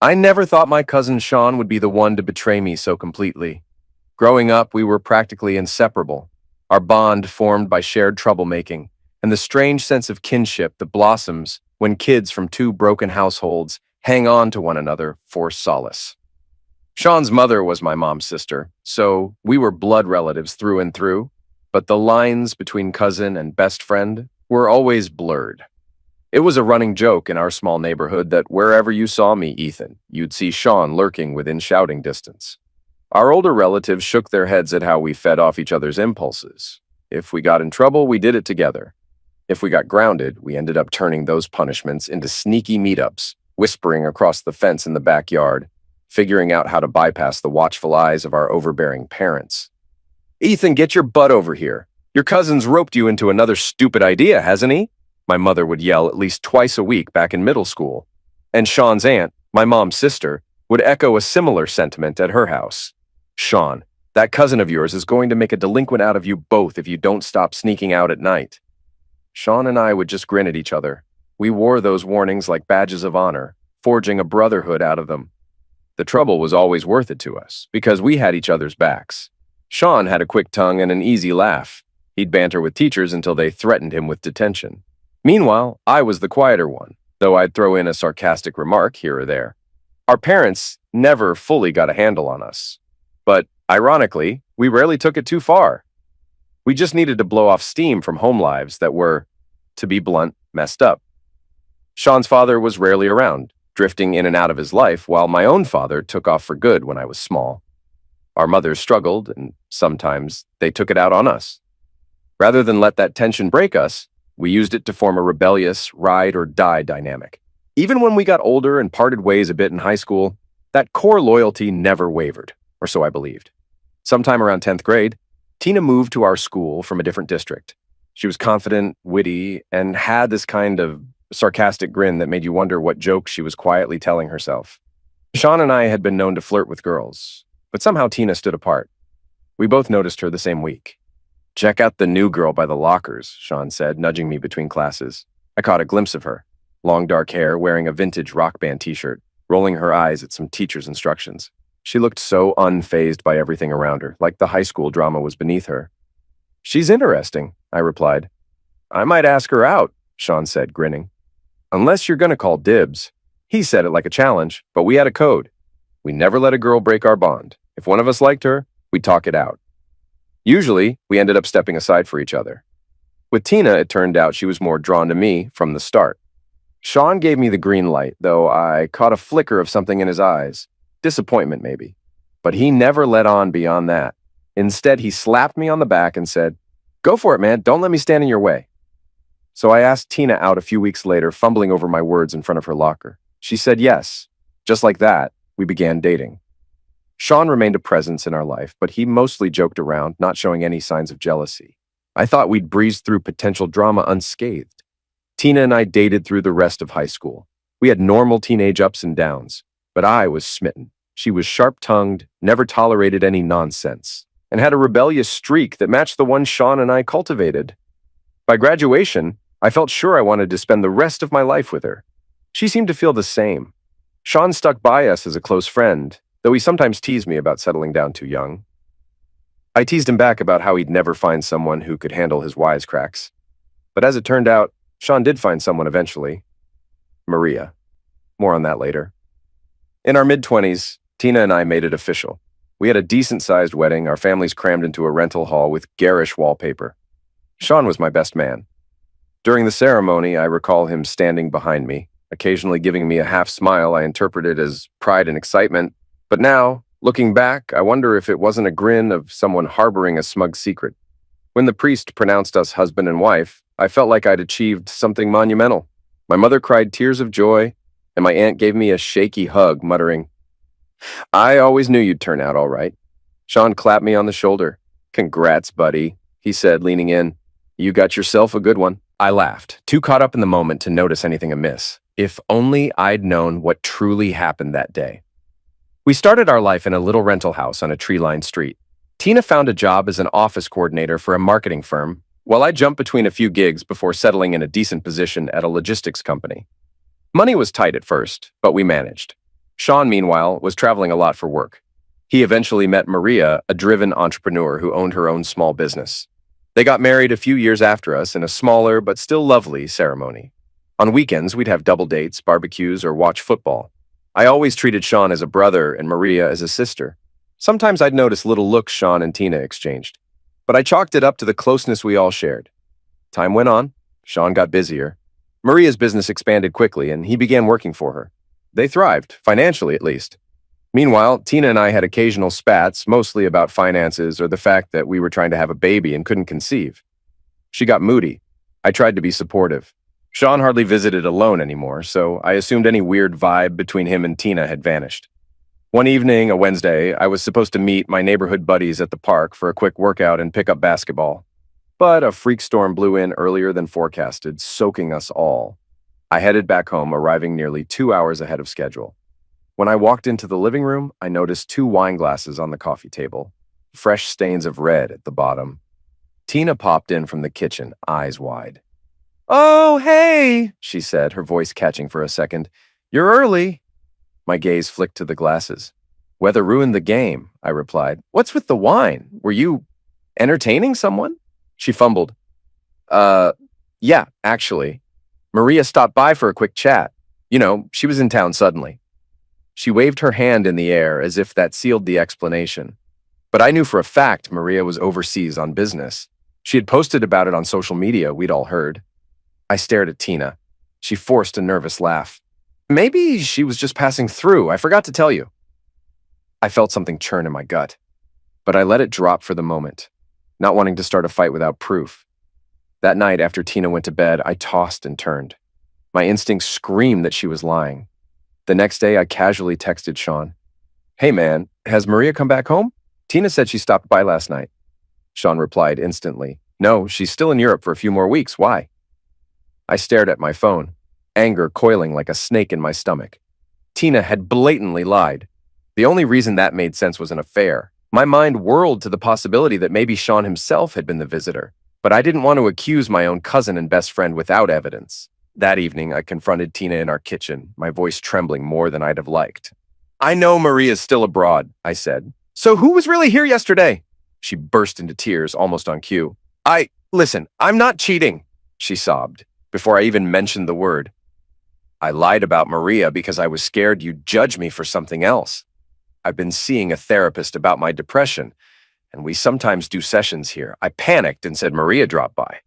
I never thought my cousin Sean would be the one to betray me so completely. Growing up, we were practically inseparable, our bond formed by shared troublemaking, and the strange sense of kinship that blossoms when kids from two broken households hang on to one another for solace. Sean's mother was my mom's sister, so we were blood relatives through and through, but the lines between cousin and best friend were always blurred. It was a running joke in our small neighborhood that wherever you saw me, Ethan, you'd see Sean lurking within shouting distance. Our older relatives shook their heads at how we fed off each other's impulses. If we got in trouble, we did it together. If we got grounded, we ended up turning those punishments into sneaky meetups, whispering across the fence in the backyard, figuring out how to bypass the watchful eyes of our overbearing parents. Ethan, get your butt over here. Your cousin's roped you into another stupid idea, hasn't he? My mother would yell at least twice a week back in middle school. And Sean's aunt, my mom's sister, would echo a similar sentiment at her house. Sean, that cousin of yours is going to make a delinquent out of you both if you don't stop sneaking out at night. Sean and I would just grin at each other. We wore those warnings like badges of honor, forging a brotherhood out of them. The trouble was always worth it to us, because we had each other's backs. Sean had a quick tongue and an easy laugh. He'd banter with teachers until they threatened him with detention. Meanwhile, I was the quieter one, though I'd throw in a sarcastic remark here or there. Our parents never fully got a handle on us. But, ironically, we rarely took it too far. We just needed to blow off steam from home lives that were, to be blunt, messed up. Sean's father was rarely around, drifting in and out of his life, while my own father took off for good when I was small. Our mothers struggled, and sometimes they took it out on us. Rather than let that tension break us, we used it to form a rebellious ride-or-die dynamic. Even when we got older and parted ways a bit in high school, that core loyalty never wavered, or so I believed. Sometime around 10th grade, Tina moved to our school from a different district. She was confident, witty, and had this kind of sarcastic grin that made you wonder what jokes she was quietly telling herself. Sean and I had been known to flirt with girls, but somehow Tina stood apart. We both noticed her the same week. "Check out the new girl by the lockers," Sean said, nudging me between classes. I caught a glimpse of her, long dark hair, wearing a vintage rock band t-shirt, rolling her eyes at some teacher's instructions. She looked so unfazed by everything around her, like the high school drama was beneath her. "She's interesting," I replied. "I might ask her out," Sean said, grinning. "Unless you're gonna call dibs." He said it like a challenge, but we had a code. We never let a girl break our bond. If one of us liked her, we'd talk it out. Usually, we ended up stepping aside for each other. With Tina, it turned out she was more drawn to me from the start. Sean gave me the green light, though I caught a flicker of something in his eyes. Disappointment, maybe. But he never let on beyond that. Instead, he slapped me on the back and said, "Go for it, man. Don't let me stand in your way." So I asked Tina out a few weeks later, fumbling over my words in front of her locker. She said yes. Just like that, we began dating. Sean remained a presence in our life, but he mostly joked around, not showing any signs of jealousy. I thought we'd breeze through potential drama unscathed. Tina and I dated through the rest of high school. We had normal teenage ups and downs, but I was smitten. She was sharp-tongued, never tolerated any nonsense, and had a rebellious streak that matched the one Sean and I cultivated. By graduation, I felt sure I wanted to spend the rest of my life with her. She seemed to feel the same. Sean stuck by us as a close friend, though he sometimes teased me about settling down too young. I teased him back about how he'd never find someone who could handle his wisecracks. But as it turned out, Sean did find someone eventually. Maria. More on that later. In our mid-20s, Tina and I made it official. We had a decent-sized wedding, our families crammed into a rental hall with garish wallpaper. Sean was my best man. During the ceremony, I recall him standing behind me, occasionally giving me a half smile I interpreted as pride and excitement. But now, looking back, I wonder if it wasn't a grin of someone harboring a smug secret. When the priest pronounced us husband and wife, I felt like I'd achieved something monumental. My mother cried tears of joy, and my aunt gave me a shaky hug, muttering, "I always knew you'd turn out all right." Sean clapped me on the shoulder. "Congrats, buddy," he said, leaning in. "You got yourself a good one." I laughed, too caught up in the moment to notice anything amiss. If only I'd known what truly happened that day. We started our life in a little rental house on a tree-lined street. Tina found a job as an office coordinator for a marketing firm, while I jumped between a few gigs before settling in a decent position at a logistics company. Money was tight at first, but we managed. Sean, meanwhile, was traveling a lot for work. He eventually met Maria, a driven entrepreneur who owned her own small business. They got married a few years after us in a smaller but still lovely ceremony. On weekends, we'd have double dates, barbecues, or watch football. I always treated Sean as a brother and Maria as a sister. Sometimes I'd notice little looks Sean and Tina exchanged, but I chalked it up to the closeness we all shared. Time went on. Sean got busier. Maria's business expanded quickly, and he began working for her. They thrived, financially at least. Meanwhile, Tina and I had occasional spats, mostly about finances or the fact that we were trying to have a baby and couldn't conceive. She got moody. I tried to be supportive. Sean hardly visited alone anymore, so I assumed any weird vibe between him and Tina had vanished. One evening, a Wednesday, I was supposed to meet my neighborhood buddies at the park for a quick workout and pick up basketball. But a freak storm blew in earlier than forecasted, soaking us all. I headed back home, arriving nearly 2 hours ahead of schedule. When I walked into the living room, I noticed 2 wine glasses on the coffee table, fresh stains of red at the bottom. Tina popped in from the kitchen, eyes wide. "Oh, hey," she said, her voice catching for a second. "You're early." My gaze flicked to the glasses. "Weather ruined the game," I replied. "What's with the wine? Were you entertaining someone?" She fumbled. Yeah, actually. Maria stopped by for a quick chat. You know, she was in town suddenly." She waved her hand in the air as if that sealed the explanation. But I knew for a fact Maria was overseas on business. She had posted about it on social media, we'd all heard. I stared at Tina. She forced a nervous laugh. "Maybe she was just passing through. I forgot to tell you." I felt something churn in my gut, but I let it drop for the moment, not wanting to start a fight without proof. That night, after Tina went to bed, I tossed and turned. My instincts screamed that she was lying. The next day, I casually texted Sean. "Hey man, has Maria come back home? Tina said she stopped by last night." Sean replied instantly, "No, she's still in Europe for a few more weeks. Why?" I stared at my phone, anger coiling like a snake in my stomach. Tina had blatantly lied. The only reason that made sense was an affair. My mind whirled to the possibility that maybe Sean himself had been the visitor, but I didn't want to accuse my own cousin and best friend without evidence. That evening, I confronted Tina in our kitchen, my voice trembling more than I'd have liked. "I know Maria's still abroad," I said. "So who was really here yesterday?" She burst into tears, almost on cue. Listen, I'm not cheating," she sobbed, before I even mentioned the word. "I lied about Maria because I was scared you'd judge me for something else. I've been seeing a therapist about my depression, and we sometimes do sessions here. I panicked and said Maria dropped by."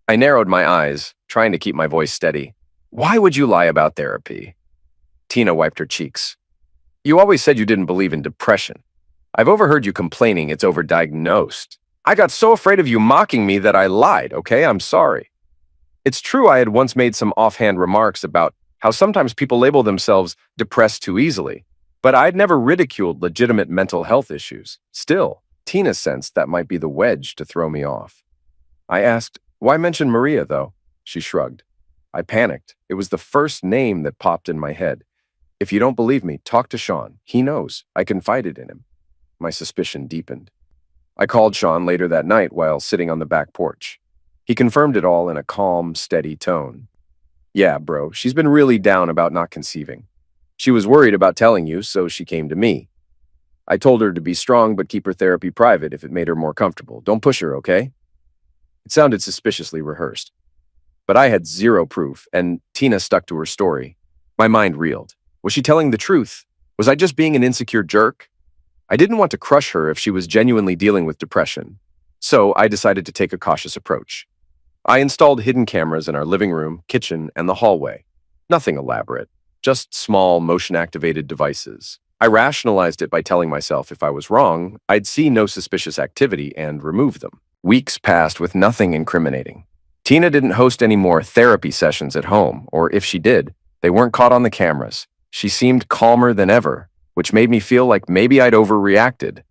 I narrowed my eyes, trying to keep my voice steady. "Why would you lie about therapy?" Tina wiped her cheeks. "You always said you didn't believe in depression. I've overheard you complaining it's overdiagnosed. I got so afraid of you mocking me that I lied, okay? I'm sorry." It's true I had once made some offhand remarks about how sometimes people label themselves depressed too easily, but I'd never ridiculed legitimate mental health issues. Still, Tina sensed that might be the wedge to throw me off. I asked, "Why mention Maria, though?" She shrugged. I panicked. It was the first name that popped in my head. "If you don't believe me, talk to Sean. He knows. I confided in him." My suspicion deepened. I called Sean later that night while sitting on the back porch. He confirmed it all in a calm, steady tone. "Yeah, bro, she's been really down about not conceiving. She was worried about telling you, so she came to me. I told her to be strong but keep her therapy private if it made her more comfortable. Don't push her, okay?" It sounded suspiciously rehearsed. But I had zero proof, and Tina stuck to her story. My mind reeled. Was she telling the truth? Was I just being an insecure jerk? I didn't want to crush her if she was genuinely dealing with depression. So I decided to take a cautious approach. I installed hidden cameras in our living room, kitchen, and the hallway. Nothing elaborate, just small motion-activated devices. I rationalized it by telling myself if I was wrong, I'd see no suspicious activity and remove them. Weeks passed with nothing incriminating. Tina didn't host any more therapy sessions at home, or if she did, they weren't caught on the cameras. She seemed calmer than ever, which made me feel like maybe I'd overreacted.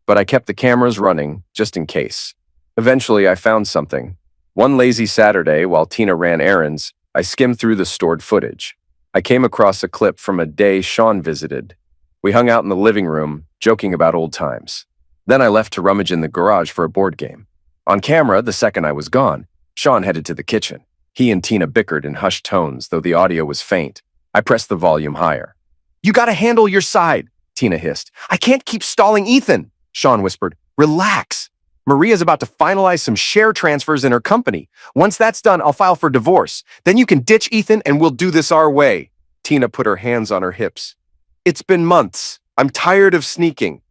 But I kept the cameras running, just in case. Eventually, I found something. One lazy Saturday, while Tina ran errands, I skimmed through the stored footage. I came across a clip from a day Sean visited. We hung out in the living room, joking about old times. Then I left to rummage in the garage for a board game. On camera, the second I was gone, Sean headed to the kitchen. He and Tina bickered in hushed tones, though the audio was faint. I pressed the volume higher. You gotta handle your side, Tina hissed. I can't keep stalling Ethan, Sean whispered. Relax. Maria's about to finalize some share transfers in her company. Once that's done, I'll file for divorce. Then you can ditch Ethan and we'll do this our way. Tina put her hands on her hips. It's been months. I'm tired of sneaking.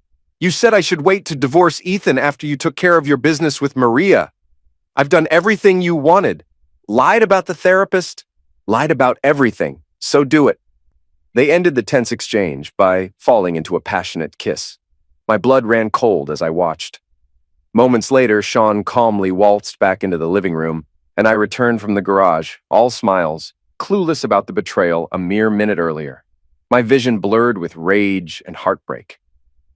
You said I should wait to divorce Ethan after you took care of your business with Maria. I've done everything you wanted. Lied about the therapist. Lied about everything. So do it. They ended the tense exchange by falling into a passionate kiss. My blood ran cold as I watched. Moments later, Sean calmly waltzed back into the living room, and I returned from the garage, all smiles, clueless about the betrayal a mere minute earlier. My vision blurred with rage and heartbreak.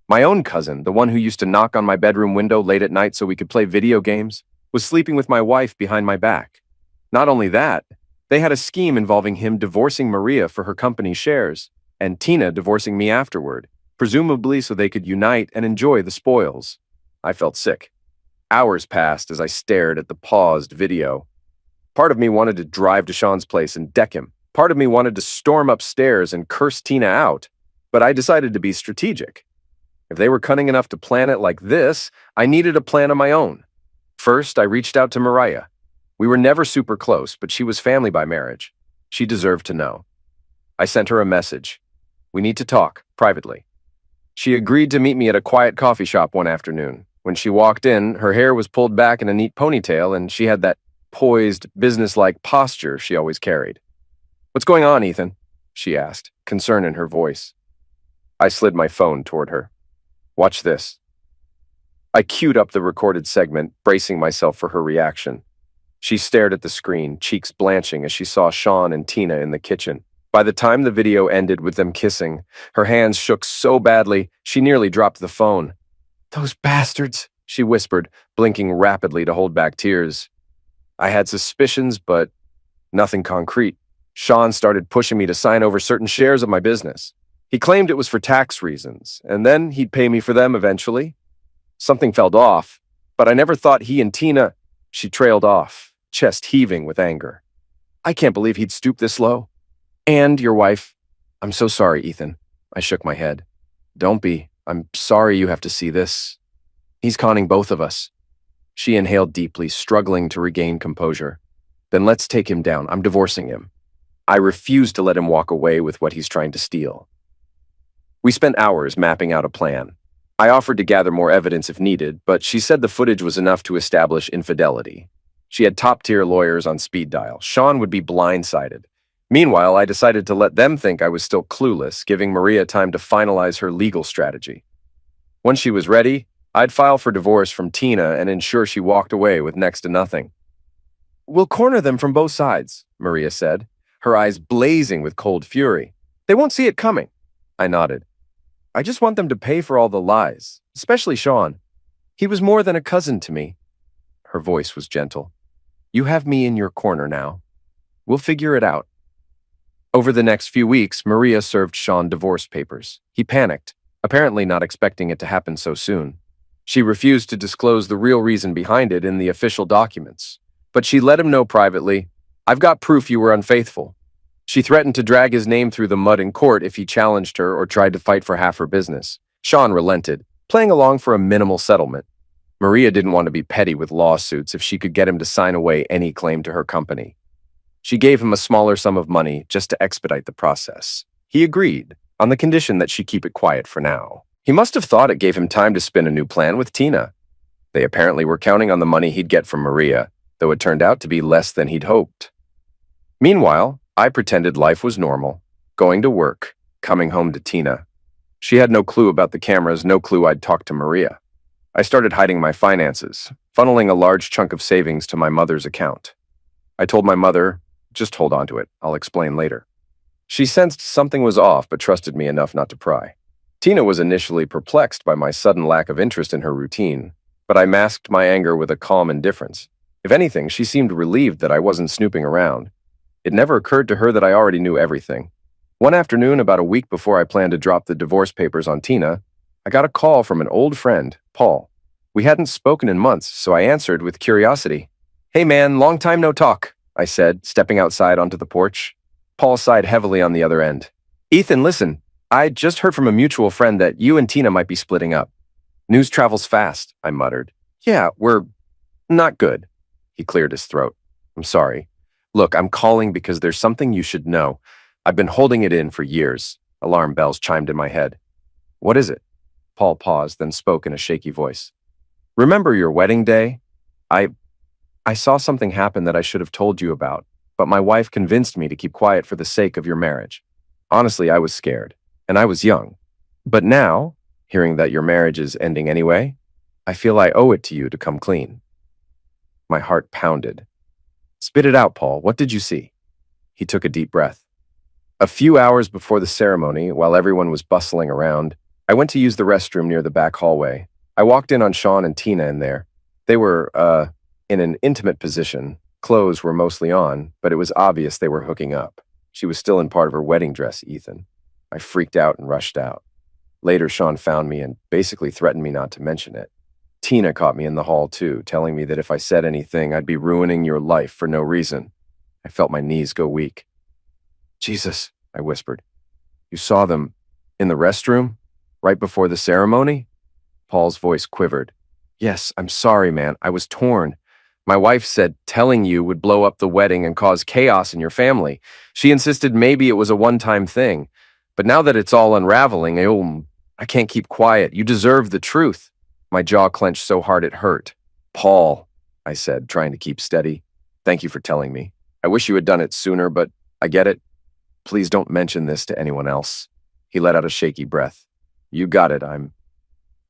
My own cousin, the one who used to knock on my bedroom window late at night so we could play video games, was sleeping with my wife behind my back. Not only that, they had a scheme involving him divorcing Maria for her company shares, and Tina divorcing me afterward, presumably so they could unite and enjoy the spoils. I felt sick. Hours passed as I stared at the paused video. Part of me wanted to drive to Sean's place and deck him. Part of me wanted to storm upstairs and curse Tina out, but I decided to be strategic. If they were cunning enough to plan it like this, I needed a plan of my own. First, I reached out to Mariah. We were never super close, but she was family by marriage. She deserved to know. I sent her a message. We need to talk, privately. She agreed to meet me at a quiet coffee shop one afternoon. When she walked in, her hair was pulled back in a neat ponytail, and she had that poised, businesslike posture she always carried. "What's going on, Ethan?" she asked, concern in her voice. I slid my phone toward her. "Watch this." I queued up the recorded segment, bracing myself for her reaction. She stared at the screen, cheeks blanching as she saw Sean and Tina in the kitchen. By the time the video ended with them kissing, her hands shook so badly, she nearly dropped the phone. "Those bastards," she whispered, blinking rapidly to hold back tears. I had suspicions, but nothing concrete. Sean started pushing me to sign over certain shares of my business. He claimed it was for tax reasons, and then he'd pay me for them eventually. Something felt off, but I never thought he and Tina... She trailed off, chest heaving with anger. I can't believe he'd stoop this low. "And your wife." "I'm so sorry, Ethan." I shook my head. "Don't be. I'm sorry you have to see this. He's conning both of us." She inhaled deeply, struggling to regain composure. "Then let's take him down. I'm divorcing him." I refuse to let him walk away with what he's trying to steal. We spent hours mapping out a plan. I offered to gather more evidence if needed, but she said the footage was enough to establish infidelity. She had top-tier lawyers on speed dial. Sean would be blindsided. Meanwhile, I decided to let them think I was still clueless, giving Maria time to finalize her legal strategy. Once she was ready, I'd file for divorce from Tina and ensure she walked away with next to nothing. "We'll corner them from both sides," Maria said, her eyes blazing with cold fury. "They won't see it coming." I nodded. "I just want them to pay for all the lies, especially Sean. He was more than a cousin to me." Her voice was gentle. "You have me in your corner now. We'll figure it out." Over the next few weeks, Maria served Sean divorce papers. He panicked, apparently not expecting it to happen so soon. She refused to disclose the real reason behind it in the official documents, but she let him know privately, "I've got proof you were unfaithful." She threatened to drag his name through the mud in court if he challenged her or tried to fight for half her business. Sean relented, playing along for a minimal settlement. Maria didn't want to be petty with lawsuits if she could get him to sign away any claim to her company. She gave him a smaller sum of money just to expedite the process. He agreed, on the condition that she keep it quiet for now. He must have thought it gave him time to spin a new plan with Tina. They apparently were counting on the money he'd get from Maria, though it turned out to be less than he'd hoped. Meanwhile, I pretended life was normal, going to work, coming home to Tina. She had no clue about the cameras, no clue I'd talked to Maria. I started hiding my finances, funneling a large chunk of savings to my mother's account. I told my mother, "Just hold on to it, I'll explain later." She sensed something was off, but trusted me enough not to pry. Tina was initially perplexed by my sudden lack of interest in her routine, but I masked my anger with a calm indifference. If anything, she seemed relieved that I wasn't snooping around. It never occurred to her that I already knew everything. One afternoon, about a week before I planned to drop the divorce papers on Tina, I got a call from an old friend, Paul. We hadn't spoken in months, so I answered with curiosity. "Hey man, long time no talk," I said, stepping outside onto the porch. Paul sighed heavily on the other end. "Ethan, listen, I just heard from a mutual friend that you and Tina might be splitting up. News travels fast, I muttered. Yeah, we're not good. He cleared his throat. I'm sorry. Look, I'm calling because there's something you should know. I've been holding it in for years. Alarm bells chimed in my head. What is it? Paul paused, then spoke in a shaky voice. Remember your wedding day? I saw something happen that I should have told you about, but my wife convinced me to keep quiet for the sake of your marriage. Honestly, I was scared, and I was young. But now, hearing that your marriage is ending anyway, I feel I owe it to you to come clean. My heart pounded. Spit it out, Paul. What did you see? He took a deep breath. A few hours before the ceremony, while everyone was bustling around, I went to use the restroom near the back hallway. I walked in on Sean and Tina in there. They were, in an intimate position. Clothes were mostly on, but it was obvious they were hooking up. She was still in part of her wedding dress, Ethan. I freaked out and rushed out. Later, Sean found me and basically threatened me not to mention it. Tina caught me in the hall too, telling me that if I said anything, I'd be ruining your life for no reason. I felt my knees go weak. Jesus, I whispered. You saw them in the restroom? Right before the ceremony? Paul's voice quivered. Yes, I'm sorry, man. I was torn. My wife said telling you would blow up the wedding and cause chaos in your family. She insisted maybe it was a one-time thing. But now that it's all unraveling, I can't keep quiet. You deserve the truth. My jaw clenched so hard it hurt. Paul, I said, trying to keep steady. Thank you for telling me. I wish you had done it sooner, but I get it. Please don't mention this to anyone else. He let out a shaky breath. You got it. I'm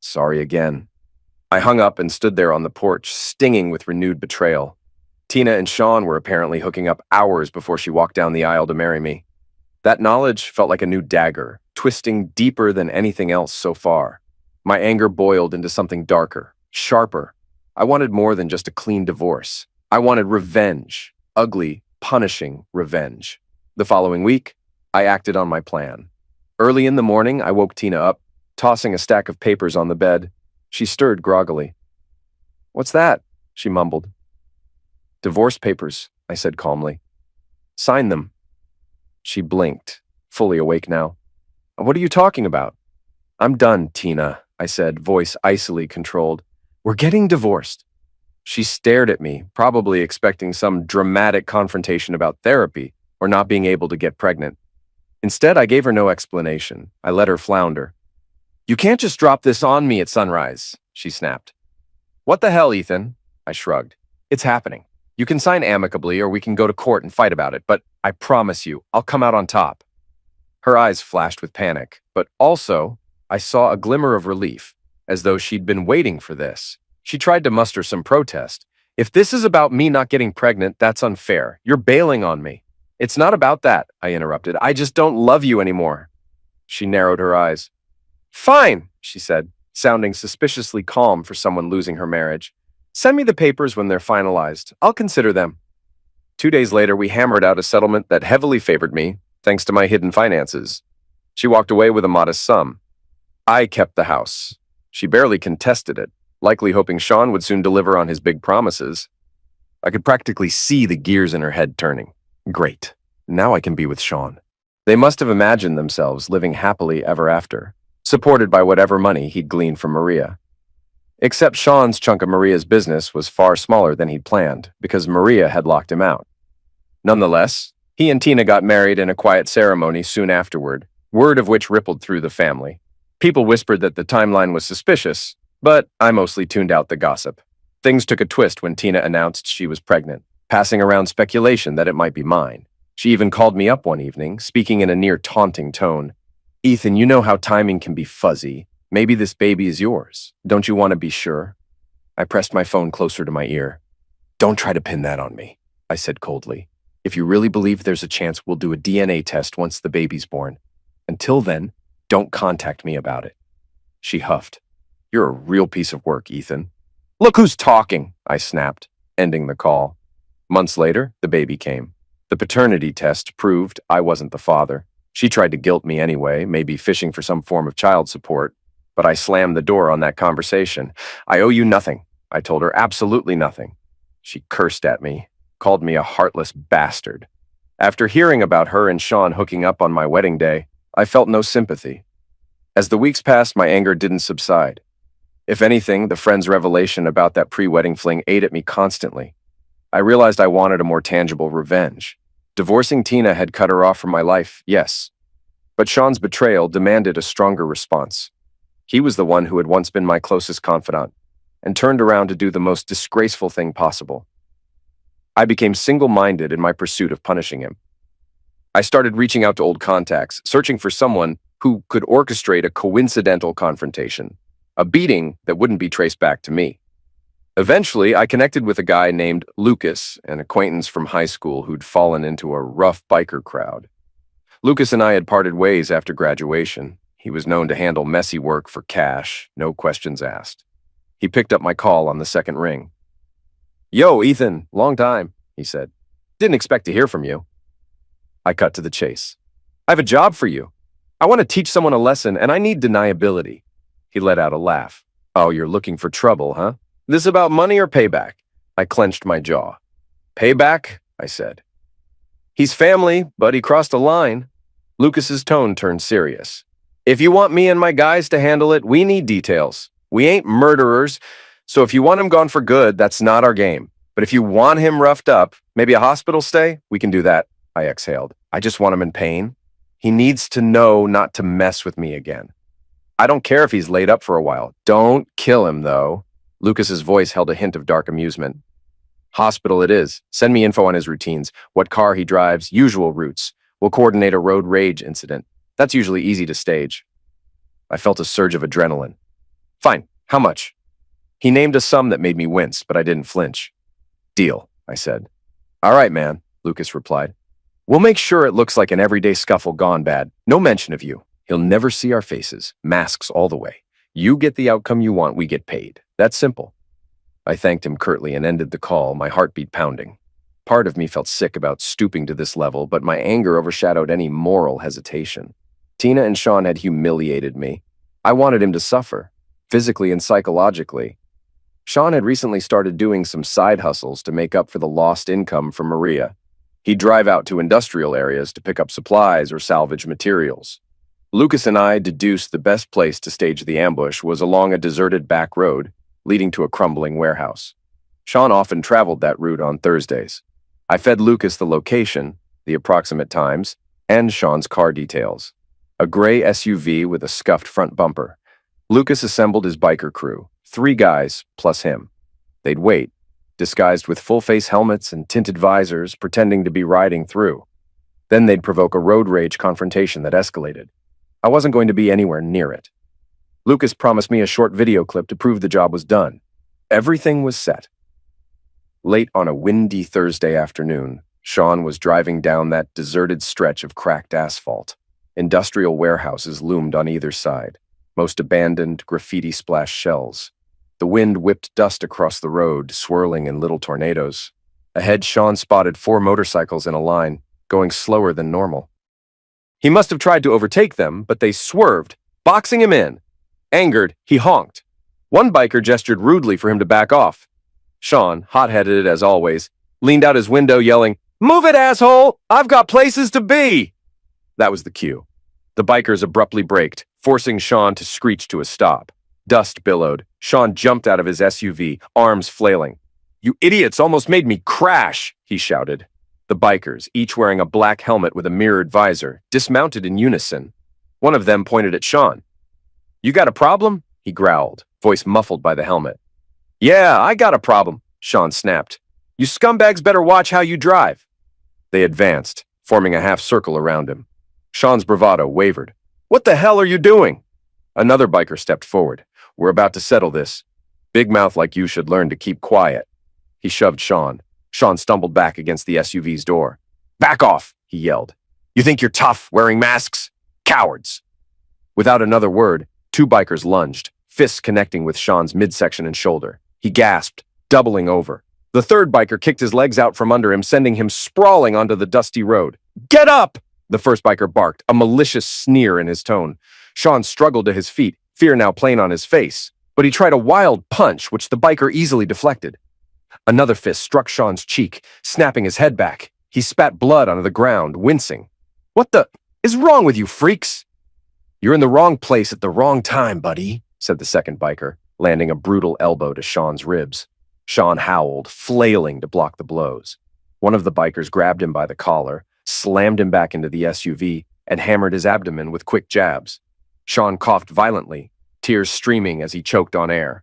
sorry again. I hung up and stood there on the porch, stinging with renewed betrayal. Tina and Sean were apparently hooking up hours before she walked down the aisle to marry me. That knowledge felt like a new dagger, twisting deeper than anything else so far. My anger boiled into something darker, sharper. I wanted more than just a clean divorce. I wanted revenge, ugly, punishing revenge. The following week, I acted on my plan. Early in the morning, I woke Tina up, tossing a stack of papers on the bed. She stirred groggily. What's that? She mumbled. Divorce papers, I said calmly. Sign them. She blinked, fully awake now. What are you talking about? I'm done, Tina, I said, voice icily controlled. We're getting divorced. She stared at me, probably expecting some dramatic confrontation about therapy or not being able to get pregnant. Instead, I gave her no explanation. I let her flounder. You can't just drop this on me at sunrise, she snapped. What the hell, Ethan? I shrugged. It's happening. You can sign amicably or we can go to court and fight about it, but I promise you, I'll come out on top. Her eyes flashed with panic, but also I saw a glimmer of relief, as though she'd been waiting for this. She tried to muster some protest. If this is about me not getting pregnant, that's unfair. You're bailing on me. It's not about that, I interrupted. I just don't love you anymore. She narrowed her eyes. Fine, she said, sounding suspiciously calm for someone losing her marriage. Send me the papers when they're finalized. I'll consider them. 2 days later, we hammered out a settlement that heavily favored me, thanks to my hidden finances. She walked away with a modest sum. I kept the house. She barely contested it, likely hoping Sean would soon deliver on his big promises. I could practically see the gears in her head turning. Great. Now I can be with Sean. They must have imagined themselves living happily ever after, supported by whatever money he'd gleaned from Maria. Except Sean's chunk of Maria's business was far smaller than he'd planned, because Maria had locked him out. Nonetheless, he and Tina got married in a quiet ceremony soon afterward, word of which rippled through the family. People whispered that the timeline was suspicious, but I mostly tuned out the gossip. Things took a twist when Tina announced she was pregnant, passing around speculation that it might be mine. She even called me up one evening, speaking in a near taunting tone. Ethan, you know how timing can be fuzzy. Maybe this baby is yours. Don't you want to be sure? I pressed my phone closer to my ear. Don't try to pin that on me, I said coldly. If you really believe there's a chance, we'll do a DNA test once the baby's born. Until then, don't contact me about it. She huffed. You're a real piece of work, Ethan. Look who's talking, I snapped, ending the call. Months later, the baby came. The paternity test proved I wasn't the father. She tried to guilt me anyway, maybe fishing for some form of child support. But I slammed the door on that conversation. I owe you nothing, I told her, absolutely nothing. She cursed at me, called me a heartless bastard. After hearing about her and Sean hooking up on my wedding day, I felt no sympathy. As the weeks passed, my anger didn't subside. If anything, the friend's revelation about that pre-wedding fling ate at me constantly. I realized I wanted a more tangible revenge. Divorcing Tina had cut her off from my life, yes. But Sean's betrayal demanded a stronger response. He was the one who had once been my closest confidant, and turned around to do the most disgraceful thing possible. I became single-minded in my pursuit of punishing him. I started reaching out to old contacts, searching for someone who could orchestrate a coincidental confrontation, a beating that wouldn't be traced back to me. Eventually, I connected with a guy named Lucas, an acquaintance from high school who'd fallen into a rough biker crowd. Lucas and I had parted ways after graduation. He was known to handle messy work for cash, no questions asked. He picked up my call on the second ring. "Yo, Ethan, long time," he said. "Didn't expect to hear from you." I cut to the chase. "I have a job for you. I want to teach someone a lesson, and I need deniability." He let out a laugh. "Oh, you're looking for trouble, huh? This about money or payback?" I clenched my jaw. "Payback?" I said. "He's family, but he crossed a line." Lucas's tone turned serious. "If you want me and my guys to handle it, we need details. We ain't murderers, so if you want him gone for good, that's not our game. But if you want him roughed up, maybe a hospital stay, we can do that." I exhaled. "I just want him in pain. He needs to know not to mess with me again. I don't care if he's laid up for a while. Don't kill him, though." Lucas's voice held a hint of dark amusement. "Hospital it is. Send me info on his routines, what car he drives, usual routes. We'll coordinate a road rage incident. That's usually easy to stage." I felt a surge of adrenaline. "Fine. How much?" He named a sum that made me wince, but I didn't flinch. "Deal," I said. "All right, man," Lucas replied. "We'll make sure it looks like an everyday scuffle gone bad. No mention of you. He'll never see our faces. Masks all the way. You get the outcome you want, we get paid. That's simple." I thanked him curtly and ended the call, my heartbeat pounding. Part of me felt sick about stooping to this level, but my anger overshadowed any moral hesitation. Tina and Sean had humiliated me. I wanted him to suffer, physically and psychologically. Sean had recently started doing some side hustles to make up for the lost income from Maria. He'd drive out to industrial areas to pick up supplies or salvage materials. Lucas and I deduced the best place to stage the ambush was along a deserted back road leading to a crumbling warehouse. Sean often traveled that route on Thursdays. I fed Lucas the location, the approximate times, and Sean's car details. A gray SUV with a scuffed front bumper. Lucas assembled his biker crew, 3 guys plus him. They'd wait, disguised with full-face helmets and tinted visors, pretending to be riding through. Then they'd provoke a road rage confrontation that escalated. I wasn't going to be anywhere near it. Lucas promised me a short video clip to prove the job was done. Everything was set. Late on a windy Thursday afternoon, Sean was driving down that deserted stretch of cracked asphalt. Industrial warehouses loomed on either side, most abandoned, graffiti-splashed shells. The wind whipped dust across the road, swirling in little tornadoes. Ahead, Sean spotted 4 motorcycles in a line, going slower than normal. He must have tried to overtake them, but they swerved, boxing him in. Angered, he honked. One biker gestured rudely for him to back off. Sean, hot-headed as always, leaned out his window yelling, "Move it, asshole! I've got places to be!" That was the cue. The bikers abruptly braked, forcing Sean to screech to a stop. Dust billowed. Sean jumped out of his SUV, arms flailing. "You idiots almost made me crash!" he shouted. The bikers, each wearing a black helmet with a mirrored visor, dismounted in unison. One of them pointed at Sean. "You got a problem?" he growled, voice muffled by the helmet. "Yeah, I got a problem," Sean snapped. "You scumbags better watch how you drive." They advanced, forming a half circle around him. Sean's bravado wavered. "What the hell are you doing?" Another biker stepped forward. "We're about to settle this. Big mouth like you should learn to keep quiet." He shoved Sean. Sean stumbled back against the SUV's door. "Back off," he yelled. "You think you're tough, wearing masks? Cowards!" Without another word, 2 bikers lunged, fists connecting with Sean's midsection and shoulder. He gasped, doubling over. The 3rd biker kicked his legs out from under him, sending him sprawling onto the dusty road. "Get up!" the first biker barked, a malicious sneer in his tone. Sean struggled to his feet, fear now plain on his face. But he tried a wild punch, which the biker easily deflected. Another fist struck Sean's cheek, snapping his head back. He spat blood onto the ground, wincing. "What the?" Is wrong with you freaks? You're in the wrong place at the wrong time, buddy, said the second biker, landing a brutal elbow to Sean's ribs. Sean howled, flailing to block the blows. One of the bikers grabbed him by the collar, slammed him back into the SUV, and hammered his abdomen with quick jabs. Sean coughed violently, tears streaming as he choked on air.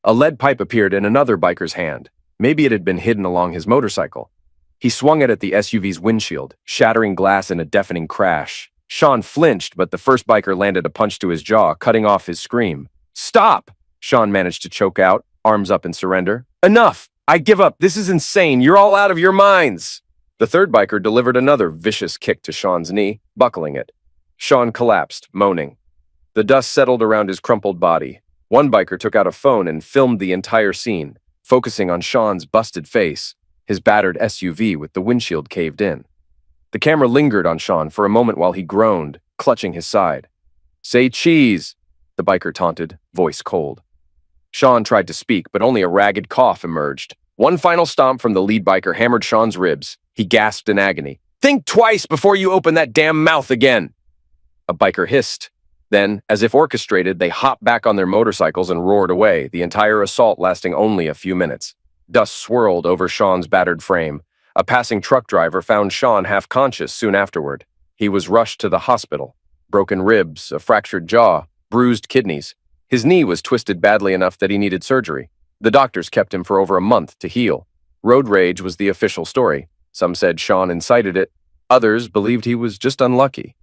A lead pipe appeared in another biker's hand. Maybe it had been hidden along his motorcycle. He swung it at the SUV's windshield, shattering glass in a deafening crash. Sean flinched, but the first biker landed a punch to his jaw, cutting off his scream. "Stop!" Sean managed to choke out, arms up in surrender. "Enough! I give up! This is insane! You're all out of your minds!" The third biker delivered another vicious kick to Sean's knee, buckling it. Sean collapsed, moaning. The dust settled around his crumpled body. One biker took out a phone and filmed the entire scene, focusing on Sean's busted face, his battered SUV with the windshield caved in. The camera lingered on Sean for a moment while he groaned, clutching his side. "Say cheese," the biker taunted, voice cold. Sean tried to speak, but only a ragged cough emerged. One final stomp from the lead biker hammered Sean's ribs. He gasped in agony. "Think twice before you open that damn mouth again!" A biker hissed. Then, as if orchestrated, they hopped back on their motorcycles and roared away, the entire assault lasting only a few minutes. Dust swirled over Sean's battered frame. A passing truck driver found Sean half conscious soon afterward. He was rushed to the hospital. Broken ribs, a fractured jaw, bruised kidneys. His knee was twisted badly enough that he needed surgery. The doctors kept him for over a month to heal. Road rage was the official story. Some said Sean incited it. Others believed he was just unlucky.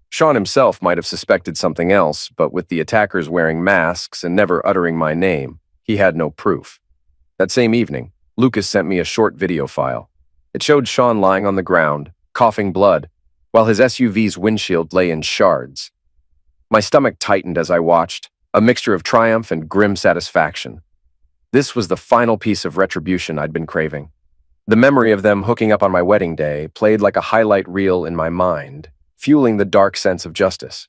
Sean himself might have suspected something else, but with the attackers wearing masks and never uttering my name, he had no proof. That same evening, Lucas sent me a short video file. It showed Sean lying on the ground, coughing blood, while his SUV's windshield lay in shards. My stomach tightened as I watched, a mixture of triumph and grim satisfaction. This was the final piece of retribution I'd been craving. The memory of them hooking up on my wedding day played like a highlight reel in my mind, fueling the dark sense of justice.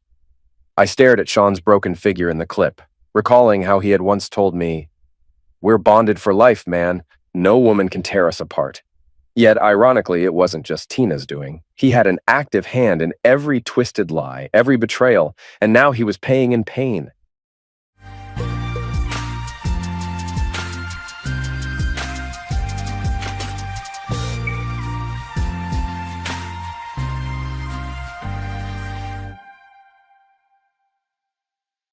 I stared at Sean's broken figure in the clip, recalling how he had once told me, "We're bonded for life, man. No woman can tear us apart." Yet, ironically, it wasn't just Tina's doing. He had an active hand in every twisted lie, every betrayal, and now he was paying in pain.